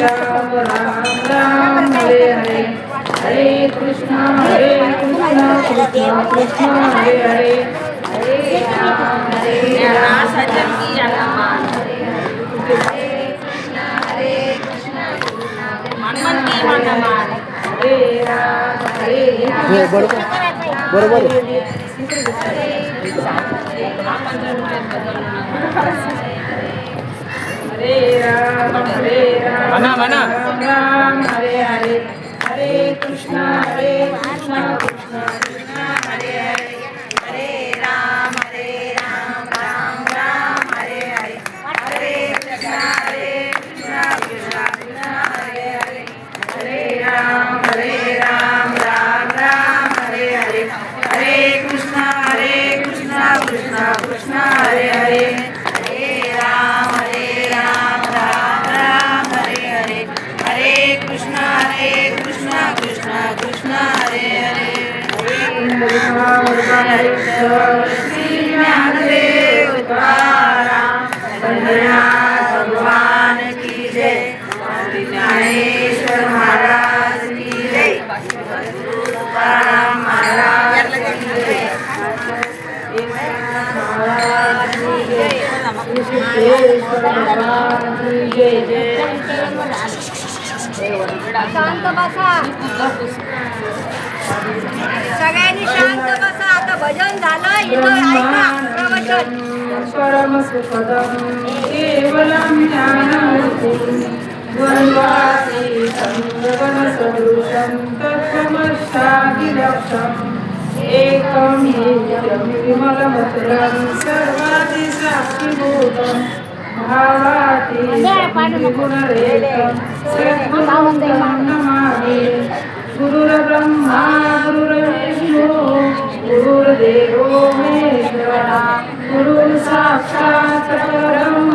राम राम राम हरे हरे हरे कृष्णा कृष्णा कृष्णा हरे हरे हरे राम बरोबर हरे राम राम राम हरे हरे हरे कृष्णा कृष्णा कृष्णा हरे हरे हरे राम राम राम हरे हरे हरे कृष्णा कृष्णा कृष्णा हरे हरे हरे राम राम राम हरे हरे हरे कृष्णा कृष्णा कृष्णा हरे हरे हरे राम राम राम हरे हरे हरे कृष्णा कृष्णा कृष्णा हरे हरे हरे श्री ज्ञानदेव तुकाराम पंढरीनाथ भगवान की जय ज्ञानेश्वर महाराज की जय तुकाराम महाराज की जय महाराज की जय सिद्धेश्वर भगवान की जय जय शांत बसा सगळ्यांनी शांत बसा आता भजन झालं इथं ऐका प्रवचन परम सुखदम केवलम ज्ञानमूर्तिं द्वन्द्वासी संगगण सदृशं तत्त्वमस्यादिलक्ष्यम् एकं नित्यं विमलमतुलं सर्वादिसाक्षिभूतं भावातीतं गुणरहितं सद्गुरुं नमामि गुरुर्ब्रह्मा गुरुर्विष्णु गुरुर्देवो महेश्वरः गुरुः साक्षात् परब्रह्म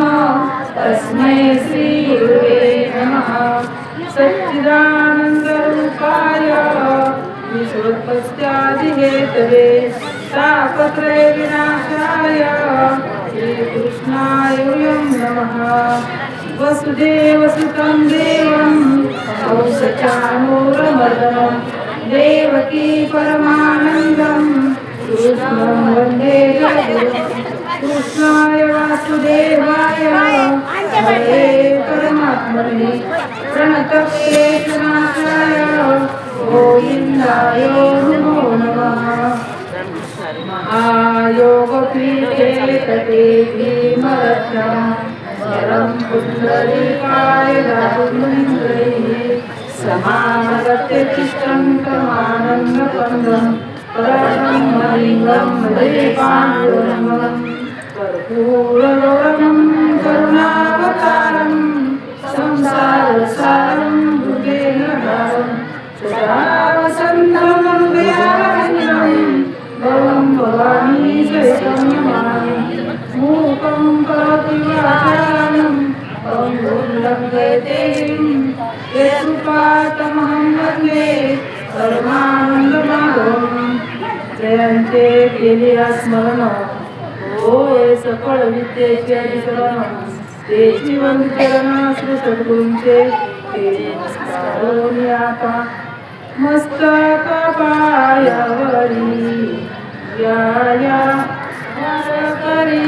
तस्मै श्री गुरुवे नमः सच्चिदानन्दरूपाय विश्वोत्पत्त्यादिहेतवे तापत्रय विनाशाय श्रीकृष्णाय वयं नमः वसुदेवसुतं देवं कंसचाणूरमर्दनं देवकी परमानन्दं कृष्णं वन्दे जगद्गुरुं कृष्णाय वासुदेवाय हरे परमात्मने प्रणतक्लेशनाशाय गोविन्दाय नमो नमः महायोगपीठे तटे भीमरत्नं वरं पुण्डरीकाय दातुमिन्द्रैः समागत्य तिष्ठन्तमानन्दकन्दं परब्रह्मलिङ्गं भजे पाण्डुरङ्गं कर्पूरगौरवं करुणावतारं संसारसारं भुजेन भावं सदा वसन्तं हृदयारण्यं भवं भवानी सहितं नमामि मूकं करोति वाचालं लङ्घयते यत्कृपातमहं वन्दे परमानन्दमाधवं जयन्ते केले स्मरण होय सकळ विद्येचे अधिकरण तेची वंदन श्री सद्गुरूंचे ते नमस्कारोनी आता मस्तक पायावरी या करी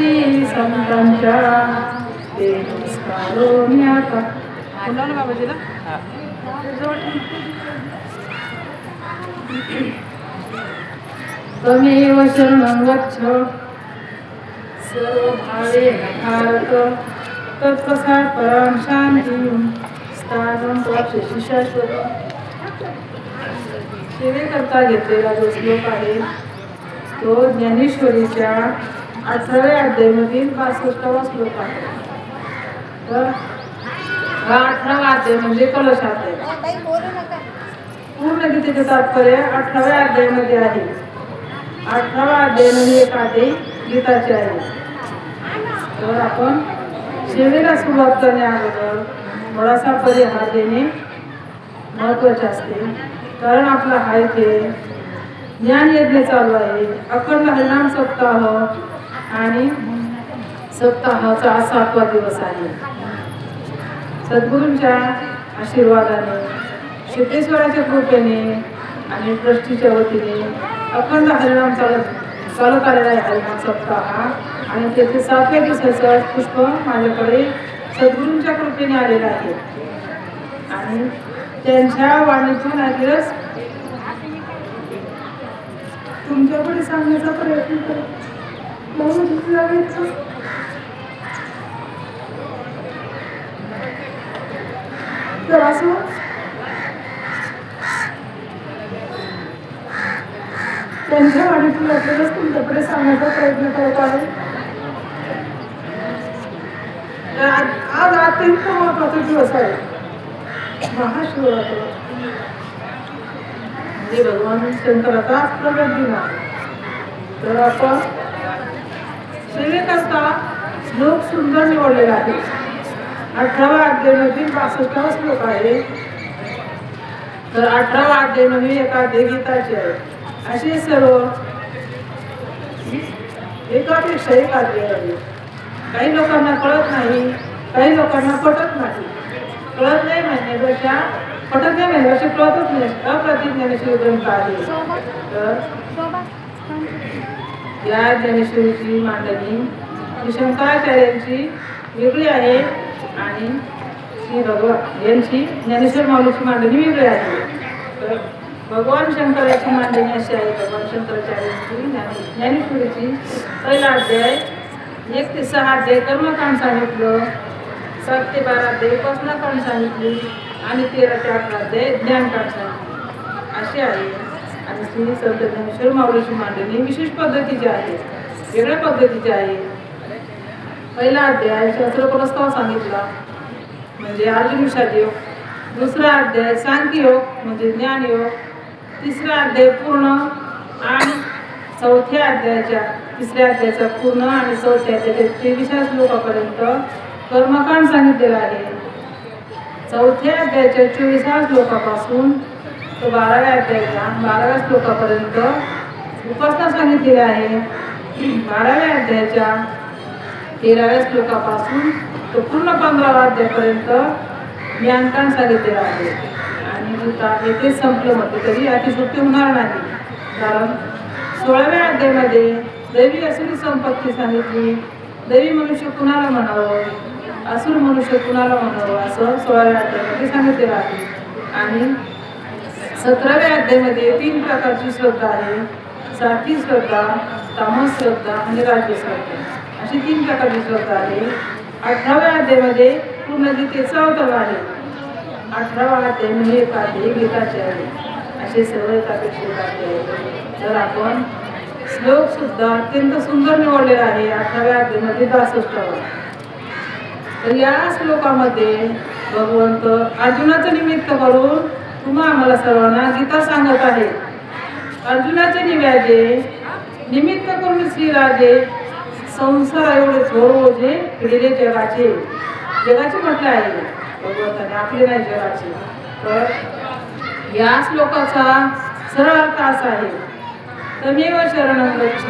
संतांच्या ते नमस्कारोनी आता बाबाजीला त्वमेव शरणं गच्छ सर्वभावे भारत तत्प्रसाद परां शांतीं स्थानं प्राप्स्यसि शाश्वतम् सेवेकरता घेतलेला जो श्लोक आहे तो ज्ञानेश्वरीच्या 18व्या अध्यायामधील 62वा श्लोक आहे. तर हा 18वा अध्याय म्हणजे कलशाध्याय. पूर्ण गीतेचे तात्पर्य 18व्या अध्यायामध्ये आहे. 18वा अध्याय म्हणजे एक अध्याय गीताचे आहे. तर आपण सेवेला सुरुवात करण्याअगोदर थोडासा परिहार देणे महत्वाचे असते. कारण आपला हा इथे ज्ञान यज्ञ चालू आहे. अखंड हरिनाम सप्ताह आणि सप्ताहाचा 7वा दिवस आहे. सद्गुरूंच्या आशीर्वादाने, सिद्धेश्वराच्या कृपेने आणि ट्रस्टीच्या वतीने अखंड हरिनाम चालत आलेला आहे हरिनाम सप्ताह. आणि त्याचे 7व्या दिवसाचं पुष्प माझ्याकडे सद्गुरूंच्या कृपेने आलेलं आहे. आणि त्यांच्या वाणीतून ऐकलंच तुमच्याकडे सांगण्याचा प्रयत्न करत तर असं त्यांच्या वाणीतून आपल्यालाच तुमच्याकडे सांगण्याचा प्रयत्न करत आहे. आज अत्यंत महत्वाचा दिवस आहे, महाशिवरात्र. म्हणजे भगवान शंकराचा प्रगट दिन आहे. तर आपण सेवेकरता श्लोक सुंदर निवडलेला आहे. 18व्या अध्यायामधील 65वा श्लोक आहे. तर 18वा अध्याय म्हणजे एकाध्याय गीताचे आहे. असे सर्व एकापेक्षा एक अध्याय आहे. काही लोकांना कळत नाही, काही लोकांना पटत नाही. कळत नाही म्हणण्यापेक्षा पटत नाही म्हणण्यापेक्षा कळतच नाही. अप्रतिज्ञानेश्वरी ग्रंथ आहे. तर या ज्ञानेश्वरीची मांडणी शंकराचार्यांची वेगळी आहे आणि श्री भगवान यांची ज्ञानेश्वर माऊलीची मांडणी वेगळी आहे. तर भगवान शंकराची मांडणी अशी आहे. भगवान शंकराचार्यांची ज्ञानेश्वरीची पहिला अध्याय 1 ते 6 अध्याय कर्मकांड सांगितलं, 7 ते 12 अध्याय उपासनाकांड सांगितली आणि 13 ते 18 अध्याय ज्ञानकांड सांगितली अशी आहे. आणि श्री संत ज्ञानेश्वर माऊलीची मांडणी विशेष पद्धतीची आहे, वेगळ्या पद्धतीची आहे. पहिला अध्याय शास्त्र पुरस्कार सांगितला म्हणजे अर्जुन विषाद योग, दुसरा अध्याय सांख्ययोग म्हणजे ज्ञानयोग, तिसरा अध्याय पूर्ण आणि चौथ्या अध्यायाच्या तिसऱ्या अध्यायाचा पूर्ण आणि चौथ्या अध्यायाच्या 23व्या श्लोकापर्यंत कर्मकांड सांगितलेलं आहे. चौथ्या अध्यायाच्या 24व्या श्लोकापासून तो 12व्या अध्यायाच्या 12व्या श्लोकापर्यंत उपासना सांगितलेली आहे. 12व्या अध्यायाच्या 13व्या श्लोकापासून तो पूर्ण 15व्या अध्यायापर्यंत ज्ञानकांड सांगितलेलं आहे. आणि गीता येथे संपलं म्हटलं तरी अतिशयोक्ती होणार नाही, कारण 16व्या अध्यायामध्ये दैवी असुरी संपत्ती सांगितली. दैवी मनुष्य कुणाला म्हणावं, असुर मनुष्य कुणाला म्हणावं असं 16व्या अध्यायामध्ये सांगितलेलं आहे. आणि 17व्या अध्यायामध्ये 3 प्रकारची श्रद्धा आहे. सात्विक श्रद्धा, तामस श्रद्धा आणि राजस श्रद्धा अशी 3 प्रकारची श्रद्धा आहे. 18व्या अध्यायामध्ये पूर्ण गीतेचा अवतार आहे. 18वा अध्याय म्हणजे एकाध्यायी गीताचे आहे. असे सर्व एकापेक्षा एक अध्याय आहे. तर आपण श्लोक सुद्धा अत्यंत सुंदर निवडलेला आहे. 18व्या अध्यायामध्ये 62वा. तर या श्लोकामध्ये भगवंत अर्जुनाचं निमित्त करून तुम्हा आम्हाला सर्वांना गीता सांगत आहे. अर्जुनाचे निमित्त करून श्रीराजे संसार एवढे थोर ओझे पिढीले जगाचे म्हटले आहे भगवंताने, आपले नाही जगाचे. तर या श्लोकाचा सरळ अर्थ असा आहे, तमेव शरणं गच्छ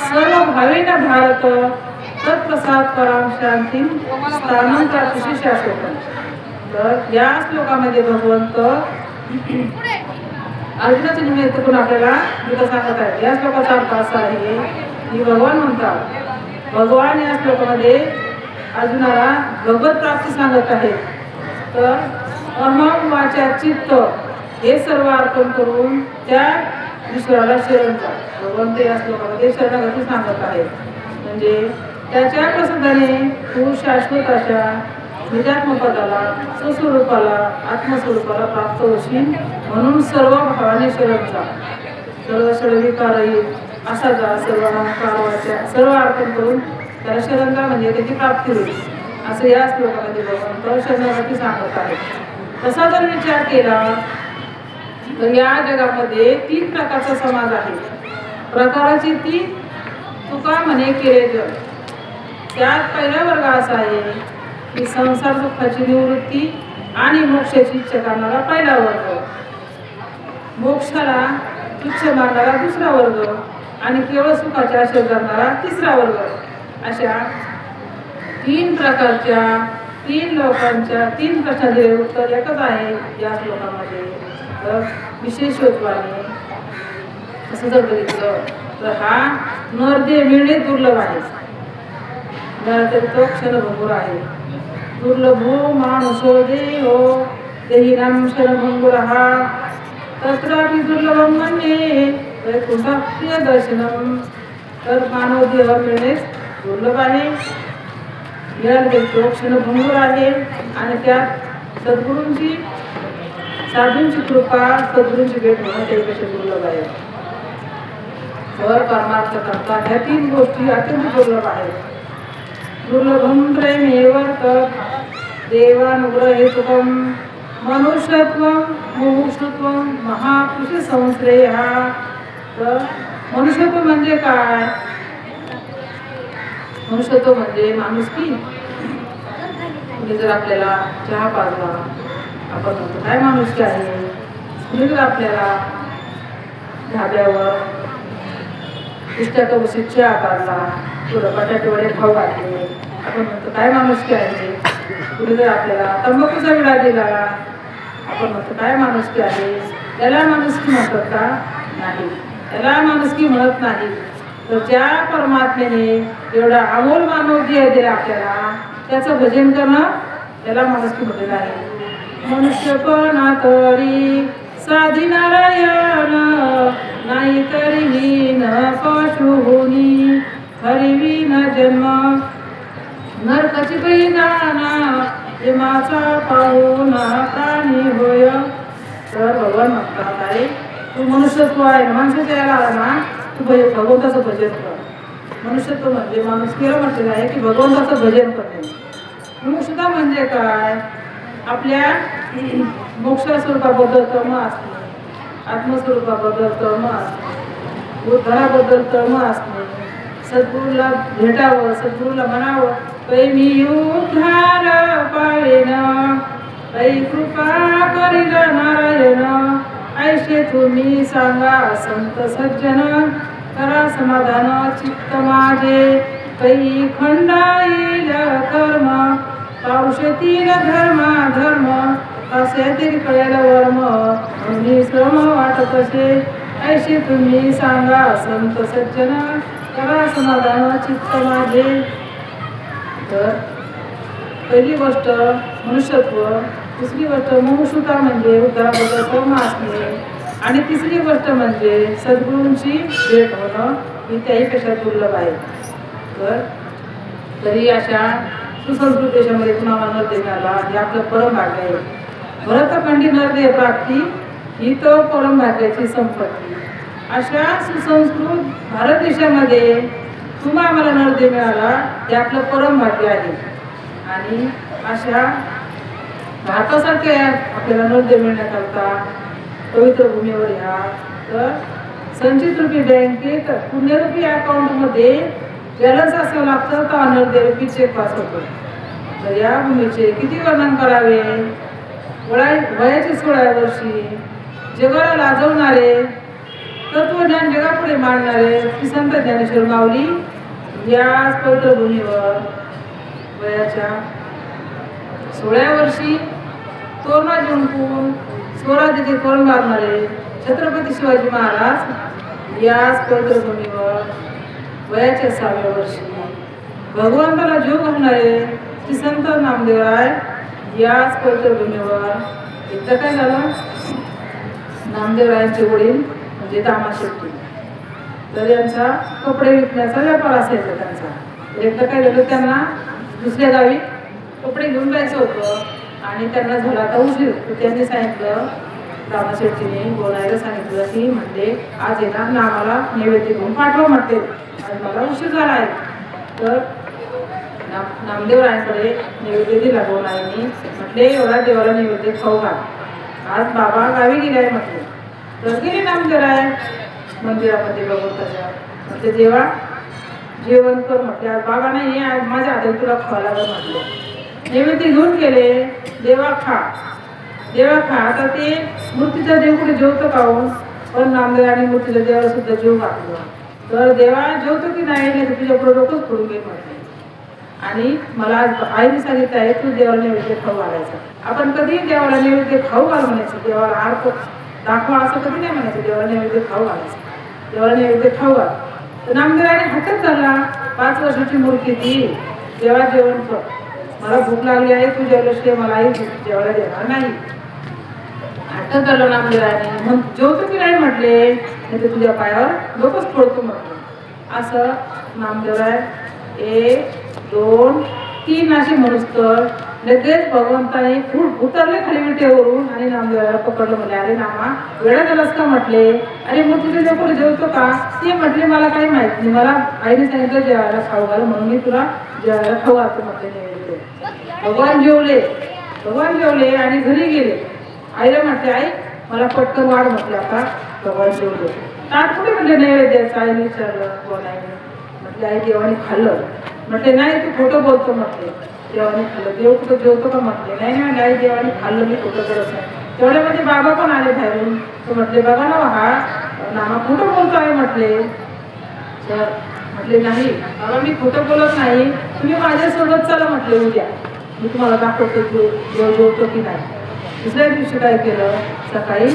सर्व भावेन भारत तत्प्रसाद पराम शांती स्थानं प्राप्तिशी शाश्वतम्. तर या श्लोकामध्ये भगवंत अर्जुनाचे निमित्त करून आपल्याला गीता सांगत आहेत. या श्लोकाचा अर्थ असा आहे की भगवान म्हणतात, भगवान या श्लोकामध्ये अर्जुनाला भगवत प्राप्ती सांगत आहेत. तर अहम वाचा चित्त हे सर्व अर्पण करून त्या ईश्वराला शरण जा. भगवंत या श्लोकामध्ये शरणागती सांगत आहेत. म्हणजे त्याच्या प्रसादाने तू शाश्वत अशा निजात्मपदाला, सुस्वरूपाला, आत्मस्वरूपाला प्राप्त होशील. म्हणून सर्व भावाने शरण जा. सर्व षडविकारहित असा जा. सर्व अहंकार वाचा सर्व अर्पण करून त्याला शरण जा म्हणजे त्याची प्राप्ती होईल असं या श्लोकामध्ये भगवंत शरणागती सांगत आहे. तसा जर विचार केला तर या जगामध्ये 3 प्रकारचा समाज आहे. प्रकाराची 3 तुका म्हणे केले जग. त्यात पहिला वर्ग असा आहे की संसार दुःखाची निवृत्ती आणि मोक्षाची इच्छा करणारा पहिला वर्ग, मोक्षाला तुच्छ मानणारा दुसरा वर्ग आणि केवळ सुखाची आशा करणारा तिसरा वर्ग. अशा 3 प्रकारच्या तीन प्रश्नाचे उत्तर एकच आहे या श्लोकामध्ये. तर विशेषत्वाने असं जर बघितलं तर हा नरदेह मिळणे दुर्लभ आहे. तरी तो क्षणभंगूर आहे. दुर्लभो मानुषो देहो देहिनां क्षणभंगुरः तत्रापि दुर्लभं मन्ये वैकुंठप्रिय दर्शनम. तर मानव देह मिळणे दुर्लभ आहे. तो क्षणभंगूर आहे आणि त्यात सद्गुरूंची साधूंची कृपा सद्गुरूंची भेट होणं त्यापेक्षा दुर्लभ आहे. तर परमार्थ करता ह्या तीन गोष्टी अत्यंत दुर्लभ आहेत. दुर्लभं त्रयमेव देवानुग्रहेतुकं मनुष्यत्वं मुमुक्षुत्वं महापुरुष संश्रयः. तर मनुष्यत्व म्हणजे काय? मनुष्यत्व म्हणजे माणुसकी. म्हणजे जर आपल्याला चहा पाजला आपण म्हणतो काय माणुसकी आहे. म्हणजे जर आपल्याला ढाब्यावर पुस्तकावरची चहा पाजला थोडं बटाटे वडे खाऊ घातले आपण म्हणतो काय माणुसकी आहे. पुढे जर आपल्याला तंबाखूचा विडा दिला आपण म्हणतो काय माणुसकी आहे. त्याला माणुसकी म्हणतात का? नाही, त्याला माणुसकी म्हणत नाही. तर ज्या परमात्म्याने एवढा अमोल मानव देह दिला आपल्याला त्याचं भजन करणं त्याला माणुसकी म्हटलेलं आहे. मनुष्यपणा तरी साधी नारायण नाही तरी हीन पशु होनी हरिवी न जन्म नरकाची परिधाना यमाचा पाहुणा प्राणी होय. तर भगवान म्हणतात आहे तू मनुष्यत्व आहे ना माणसाच्या यायला आला ना तू भगवंताचं भजन कर. मनुष्यत्व म्हणजे माणूस केलं म्हटलेलं आहे की भगवंताचं भजन करणे. मुमुक्षुता म्हणजे काय? आपल्या मोक्ष स्वरूपाबद्दल तम असणे, आत्मस्वरूपाबद्दल तम असणे, उद्धाराबद्दल तम असणे, सद्गुरूला भेटावं सद्गुरूला म्हणावं पै मी उद्धार पाळेन पै कृपा करील नारायण. ऐशे तुम्ही सांगा संत सज्जन करा समाधान चित्त माझे काही खंडाईल कर्म पावशेतील धर्म असे कळेल वर्म मी श्रम वाटत असे. ऐशे तुम्ही सांगा संत सज्जन करा समाधान चित्त माझे. तर पहिली गोष्ट मनुष्यत्व, दुसरी गोष्ट मुमुक्षुता म्हणजे उद्धाराबद्दल कर्म असणे आणि तिसरी गोष्ट म्हणजे सद्गुरूंची भेट होणं ही त्याहीपेक्षा दुर्लभ आहे. तर तरी अशा सुसंस्कृत देशामध्ये कुणाला नरदेह मिळाला हे आपलं परम भाग्य आहे. भरतखंडी नरदेह प्राप्ती ही तो परम भाग्याची संपत्ती. अशा सुसंस्कृत भारत देशामध्ये तुम्हा आम्हाला नरदेह मिळाला हे आपलं परम भाग्य आहे. आणि अशा भारतासारख्या आपल्याला नरदेह मिळण्याकरता पवित्र भूमीवर या तर संचित रूपी बँकेत पुण्यरूपी अकाउंटमध्ये बॅलन्स असावं लागतं तर नरदेह रूपी चेक पास होतो. तर या भूमीचे किती वर्णन करावे. वयाच्या 16व्या वर्षी जगाला लाजवणारे तत्वज्ञान जगापुढे मांडणारे श्री संत ज्ञानेश्वर माऊली याच पवित्र भूमीवर वयाच्या 16व्या वर्षी तोरणा जिंकून स्वराज्याचे तोरण मारणारे छत्रपती शिवाजी महाराज याच पवित्र भूमीवर वयाच्या 6व्या वर्षी भगवंताला जीव घालणारे श्री संत नामदेवराय याच पवित्र भूमीवर. एकदा काय झालं नामदेवरायांचे वडील म्हणजे दामा शेट्टी तर यांचा कपडे विकण्याचा व्यापार असायचा त्यांचा. एकदा काय झालं त्यांना दुसऱ्या गावी कपडे घेऊन जायचं होतं आणि त्यांना झाला आता उशीर. तर त्यांनी सांगितलं दामा शेट्टीने बोलायला सांगितलं की म्हणते आज येणार ना आम्हाला नैवेद्य घेऊन पाठवा म्हणते आज मला उशीर झाला आहे. तर नामदेवरायांकडे नैवेद्य दिला बोलायने म्हटले एवढा देवाला नैवेद्य खाऊ घाल आज बाबा गावी गेलाय म्हटले. तर गेले नामदेवराय मंदिरामध्ये भगवंताच्या म्हटले देवा जेवण कर म्हटले आज बाबा नाही आज माझ्या हातात तुला खावं लागलं म्हटलं. नैवेद्य घेऊन गेले देवा खा आता ते मूर्तीचा देव कुठे जेवतो खाऊन पण नामदेवाने मूर्तीच्या देवाला सुद्धा जीव घातलं. तर देवा जेवतो की नाही तर तुझ्या पुढे डोकंच फोडून घे म्हटले. आणि मला आज आईने सांगितलं आहे तू देवाला नैवेद्य खाऊ घालायचा. आपण कधी देवाला नैवेद्य खाऊ घाल म्हणायचं, देवाला आर्थ दाखवा असं कधी नाही म्हणायचं. देवाला नैवेद्य खाऊ घालायचं, देवाला नैवेद्य खाऊ घाल. तर नामदेवाने हटत झाला. 5 वर्षाची मूर्ती ती, देवा जेवण कर, मला भूक लागली आहे, तू जेवल्याशिवाय मला आई जेवायला देणार नाही. हट्ट झालं नामदेवाने. मग जेवतो की नाही म्हटले, नाही तर तुझ्या पायावर डोकंच फोडतो म्हटलं. असं नामदेवराय 1 2 3 असे म्हणूस तर लगेच भगवंताने उतरले खाली विटेवरून आणि नामदेवाला पकडलं. म्हटले अरे नामा वेळा झालास का म्हटले. अरे मग तुझे लोक जेवतो का ते म्हटले मला काही माहित नाही, मला आईने सांगितलं जेवायला खाऊ घाल म्हणून मी तुला जेवायला खाऊ घालतो म्हटले नैवेद्य. भगवान जेवले आणि घरी गेले. आईला म्हटले आई मला पटकन वाढ म्हटले. आता भगवान जेवले. ताट कुठे म्हटले नैवेद्याचं. आईने विचारलं कोण आहे म्हटले आई देवाने खाल्लं. म्हटले नाही तू खोटं बोलतो म्हटले, देवाने खाल्लं. देव कुठं जेवतो का म्हटले. नाही म्हटले आई देवाने खाल्लं, मी खोटं करत नाही. तेवढ्यामध्ये बाबा पण आले बाहेरून. तर म्हटले बघा ना हा नामा खोटं बोलतो आहे म्हटले. तर म्हटले नाही बाबा मी खोटं बोलत नाही, तुम्ही माझ्यासोबत चला म्हटले उद्या मी तुम्हाला दाखवतो देव जेवतो की नाही. दुसऱ्या दिवशी काय केलं, सकाळी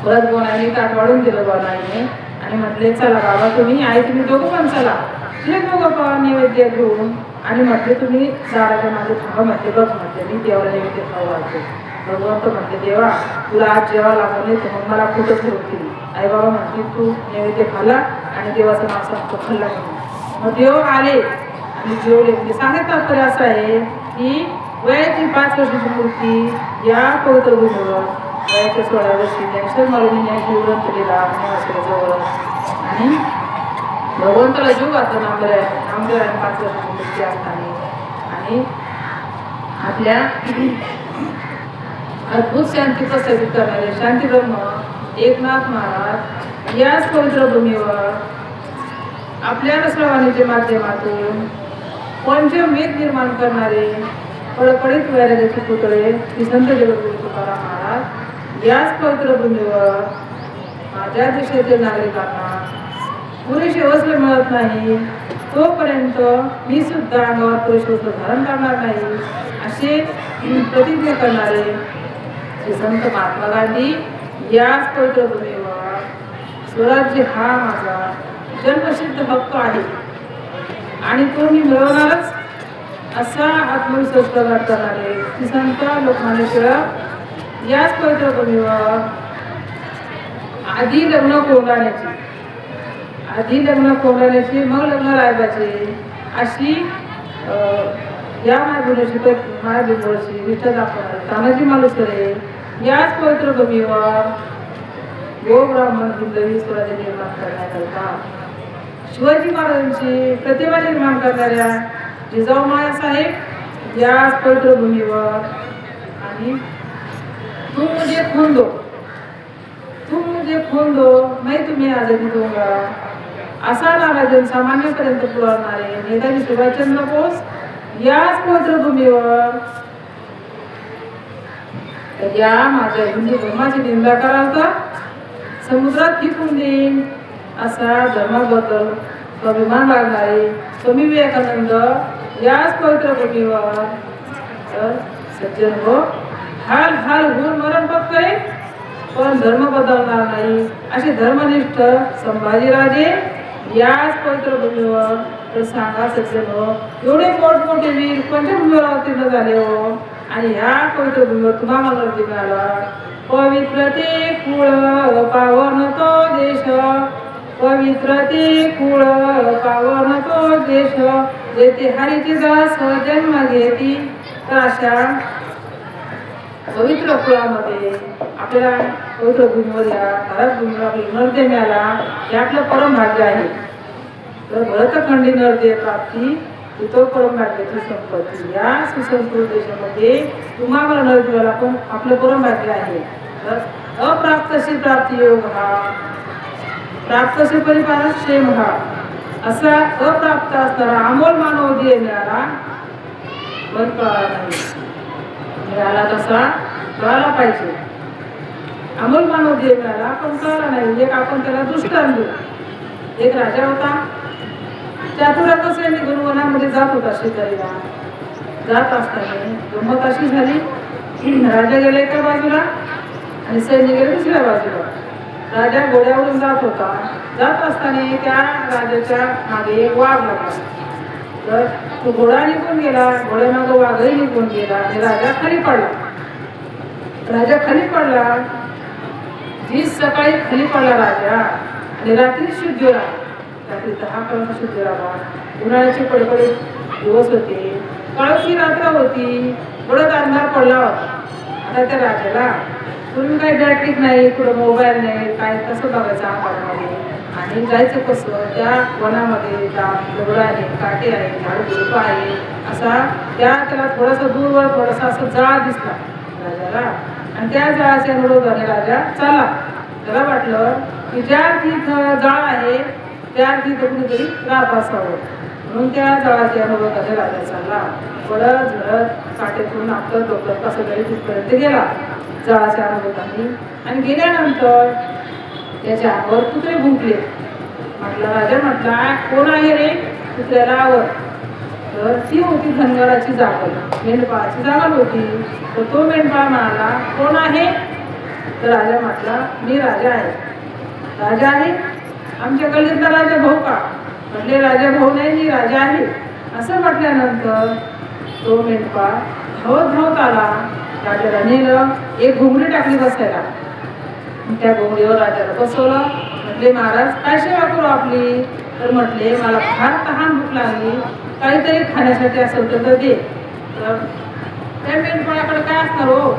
परत बोनाईने ताट वाढून दिलं बोनाईने आणि म्हटले चला बाबा तुम्ही आई तुम्ही दोघं पण चला. तुझे दोघं पण नैवेद्य घेऊन आणि म्हटले तुम्ही दाराच्या माझे थांबा म्हटले. बघ म्हटले मी देवाला नैवेद्य खाऊ घालतो. भगवंत म्हटले देवा तुला आज जेव्हा लागलं नाही तर मग मला कुठं ठेवतील. आई बाबा म्हटले तू नैवेद्य खाल्ला आणि देवाचा नाव सांगतो खाल्ला म्हणून. मग देव आले आणि जेवले. म्हणजे सांगत तात्पर्य असं आहे की वयाची 5 वर्षाची मूर्ती या पवित्र भूमीवर वयाच्या 16 वर्षी ज्ञानेश्वर माऊलीने ग्रंथ लिहिला जवळ आणि भगवंताला जीव घातला नामदेवाने 5 वर्षाची मूर्ती असताना. आणि आपल्या अद्भुत शांती प्रस्थापित करणारे शांती ब्रह्म एकनाथ महाराज याच पवित्र भूमीवर आपल्या रसवाणीच्या माध्यमातून पंचवेद निर्माण करणारे पडपडीत वैराग्याचे पुतळे श्री संत जगद्गुरू तुकाराम महाराज याच पवित्र भूमीवर माझ्या देशातील नागरिकांना पुरेसे वस्त्र मिळत नाही तोपर्यंत मी सुद्धा अंगावर पुरेसे वस्त्र धारण करणार नाही असे प्रतिज्ञा करणारे श्री संत महात्मा गांधी याच पवित्र भूमीवर स्वराज्य हा माझा जन्मसिद्ध हक्क आहे आणि तो मी मिळवणारच असा आत्मविश्वास प्रकट करणारे श्री संत लोकमान्य टिळक याच पवित्र भूमीवर आधी लग्न कोंडाण्याची मग लग्न रायबाचे अशी या मायभूमीवरची विठ्ठल दाखवणारे तानाजी मालुसरे याच पवित्र भूमीवर गो ब्राह्मण हिंदवी स्वराज्य निर्माण करण्याकरता शिवाजी महाराजांची प्रतिमा निर्माण करणाऱ्या जिजाऊ मायासाहेब याच पवित्र भूमीवर आणि तुम मुझे खून दो मैं तुम्हें आजादी दूंगा असा नारा जनसामान्यपर्यंत पुरवणारे नेताजी सुभाषचंद्र बोस याच पवित्र भूमीवर या माझ्या हिंदू धर्माची निंदा कराल समुद्रात फेकून देईन असा धर्माबद्दल अभिमान लागणारे स्वामी विवेकानंद याच पवित्र भूमीवर तर सज्जन हो हाल होऊन मरण पत्करे पण धर्म बदलणार नाही असे धर्मनिष्ठ संभाजीराजे याच पवित्र भूमीवर तर सांगा सज्जन हो एवढे मोठमोठे वीर पंचभूमीवर अवतीर्ण झाले हो आणि ह्या पवित्र भूमीवर तुम्हाला गर्दी मिळाला पवित्र ते कुळ पावन तो देश पवित्र ते कुळ पावन तो देश जेथे हरीचे दास जन्म घेती तर अशा पवित्र कुळामध्ये आपल्याला पवित्र भूमीवर या भारत भूमीवर आपल्याला नरदेव मिळाला हे आपलं परम भाग्य आहे. तर भरतखंडी नरदेव प्राप्ती तो परम भाग्याची संपत्ती या सुसंस्कृत देशामध्ये तुम्हाला नरदेवाला पण आपलं परम भाग्य आहे. तर अप्राप्तशी प्राप्ती योग हा प्राप्तशी परिपालन क्षेम हा असा अप्राप्त असणारा अमोल मानव देह मिळाला पण कळाला नाही. मिळाला तसा कळाला पाहिजे. अमोल मानव देह मिळाला पण कळाला नाही. एक आपण त्याला दृष्टांत देऊ. एक राजा होता चातुर्याचं सैन्य घेऊन वनामध्ये जात होता शिकारीला. जात असताना गंमत अशी झाली, राजा गेला एका बाजूला आणि सैन्य गेले दुसऱ्या बाजूला. राजा घोड्यावरून जात होता. जात असताना त्या राजाच्या मागे एक वाघ लागला. तर तो घोडा निघून गेला, घोड्यामागं वाघही निघून गेला आणि राजा खाली पडला. राजा खाली पडला. जी सकाळी खाली पडला राजा आणि रात्री शुद्ध राहा. रात्री 10 पर्यंत शुद्ध राहा. उन्हाळ्याचे कडकडीत दिवस होते, काळोखी रात्र होती, थोडं अंधार पडला होता. आता त्या राजाला पूर्वी काही बॅटरी नाही, पुढं मोबाईल नाही, काय कसं बघायचं अंधारामध्ये आणि जायचं कसं. त्या वनामध्ये दगड आहे, काटे आहे, झाडझुडपं आहे, असा त्याला थोडासा दूरवर थोडासा असं जाळ दिसला राजाला. आणि त्या जाळाच्या अनुरोधाने राजा चालला. त्याला वाटलं की ज्या तिथं जाळ आहे त्या तिथं कुणीतरी राहत असावं, म्हणून त्या जाळाच्या अनुरोधाने राजा चालला. पडत झडत काटेतून आपलं डोकं कसं तरी तिथपर्यंत गेला जाळाच्या अनुरोधाने. आणि गेल्यानंतर त्याच्या अंगावर कुत्रे भुंकले. म्हटलं राजा म्हटला कोण आहे रे कुत्र्याला आवर. तर ती होती धनगराची जागल, मेंढपाळाची जागल होती. तर तो मेंढपाळ म्हणाला कोण आहे. तर राजा म्हटला मी राजा आहे. राजा आहे आमच्या गल्लीतला राजा भाऊ का. म्हटले राजा भाऊ नाही, मी राजा आहे. असं म्हटल्यानंतर तो मेंढपाळ धावत धावत आला. राजाला नेलं, एक घुमडी टाकली बसायला. त्या घोंगडीवर राजाला बसवलं. म्हटले महाराज काय सेवा करू आपली. तर म्हटले मला फार तहान भूक लागली, काहीतरी खाण्यासाठी असेल तर दे. तर त्या मेंढपाळाकडे काय असणार हो,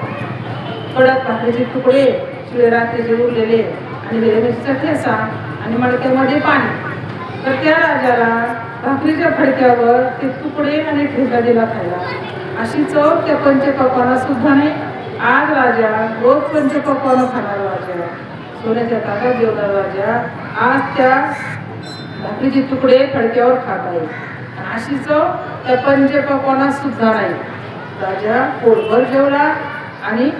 कडक भाकरीचे तुकडे, शिळे रात्रीचे उरलेले आणि हिरव्या मिरचीचा ठेसा आणि मडक्यामध्ये पाणी. तर त्या राजाला भाकरीच्या फडक्यावर ते तुकडे आणि ठेसा दिला खायला. अशी चव त्या पंचपक्वाना सुद्धा नाही. आज राजा रोज पंचपक्वानं खाणारा राजा, सोन्याच्या ताटात जेवणारा राजा आज त्या भाकरीचे तुकडे फडक्यावर खात आहे. अशी चव त्या पंचपक्वानात सुद्धा नाही. राजा पोटभर जेवला आणि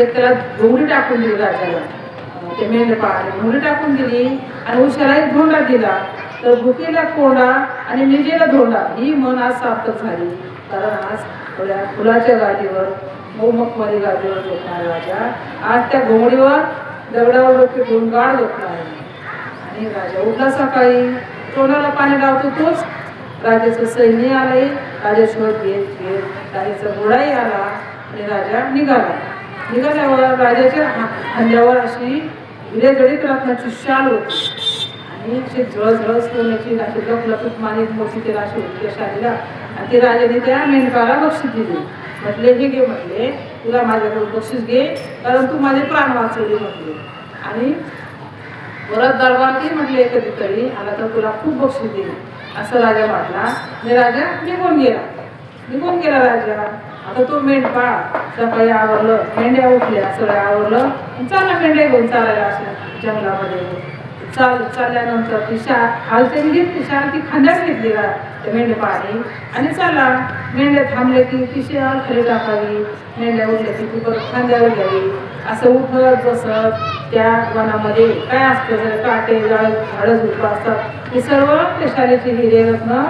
एक त्याला घोंगडी टाकून दिली राजाला. ते मेंढपाळाने घोंगडी टाकून दिली आणि उशाला एक धोंडा दिला. तर भुकेला कोंडा आणि निजेला धोंडा ही मन आज सार्थक झाली. कारण आज थोड्या फुलाच्या गाडीवर मौमखमारी गाडीवर झोपणार राजा आज त्या घोंगडीवर दगडावर डोके ठेवून गाड झोपला आहे. आणि राजा उठला सकाळी, तोंडाला पाणी लावतो तोच राजाचं सैन्य आलंय. राजा शोध घेत घेत राजाचा घोडाही आला आणि राजा निघाला. निघाल्यावर राजाच्या खांद्यावर अशी हिरेजडित रत्नाची शाल होती आणि अशी झळझळ सोन्याची अशी लपलपीत मानेत मोठी ते राशी होती त्या शालीला. आणि ते राजाने त्या मेंढपाळाला बक्षीस दिली. म्हटले हे घे, म्हटले तुला माझ्याकडून बक्षीस घे कारण तू माझे प्राण वाचवले म्हटले. आणि परत दरबार म्हटले कधीतरी आला तर तुला खूप बक्षीस देईल असं राजा म्हटला. आणि राजा निघून गेला राजा. आता तो मेंढपाळ सकाळी आवरलं, मेंढ्या उठल्या, सगळ्या आवरलं, चालला मेंढ्या घेऊन चालायला अशा जंगलामध्ये. चालल्यानंतर ती हालचाल घेतली, शाल ती खांद्यात घेतली त्या मेंढपाळाने आणि चालला. मेंढ्या थांबले की ती शाल खाली टाकावी, मेंढ्या उठल्या की ती परत खांद्यावर घ्यावी. असं उठत बसत त्या वनामध्ये काय असतं जर काटे झाडं झुडपं असतात ते सर्व त्या शालेचे हिरे रत्न